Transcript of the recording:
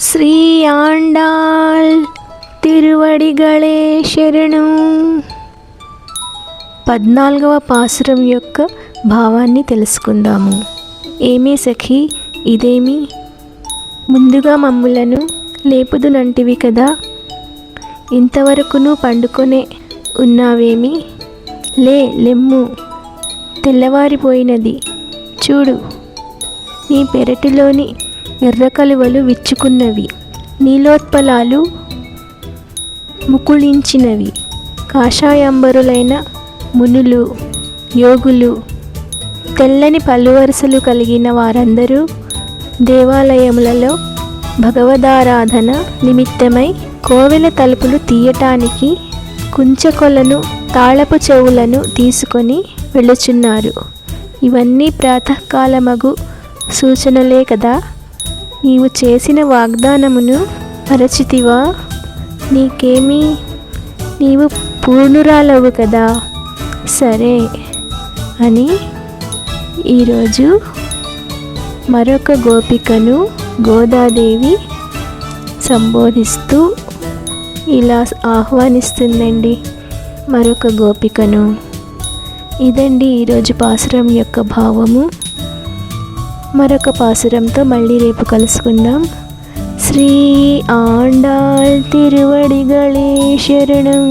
శ్రీ ఆండాళ్ తిరువడిగళే శరణం. 14వ పాసురం యొక్క భావాన్ని తెలుసుకుందాము. ఏమీ సఖీ, ఇదేమి ముందుగా మమ్ములను లేపుదునంటివి కదా, ఇంతవరకును పండుకొనే ఉన్నావేమి? లెమ్ము, తెల్లవారిపోయినది. చూడు, నీ పెరటిలోని ఎర్ర కలువలు విచ్చుకున్నవి, నీలోత్పలాలు ముకుళించినవి. కాషాయాంబరులైన మునులు, యోగులు, తెల్లని పలువరుసలు కలిగిన వారందరూ దేవాలయములలో భగవదారాధన నిమిత్తమై కోవెల తలుపులు తీయటానికి కుంచకొలను, తాళపు చెవులను తీసుకొని వెళ్ళుచున్నారు. ఇవన్నీ ప్రాతకాలమగు సూచనలే కదా. నీవు చేసిన వాగ్దానమును మరచితివా? నీకేమీ, నీవు పూర్ణురాలవు కదా. సరే అని ఈరోజు మరొక గోపికను గోదాదేవి సంబోధిస్తూ ఇలా ఆహ్వానిస్తుందండి మరొక గోపికను. ఇదండి ఈరోజు పాసురం యొక్క భావము. మరొక పాసురంతో మళ్ళీ రేపు కలుసుకుందాం. శ్రీ ఆండాళ్ తిరువడిగళే శరణం.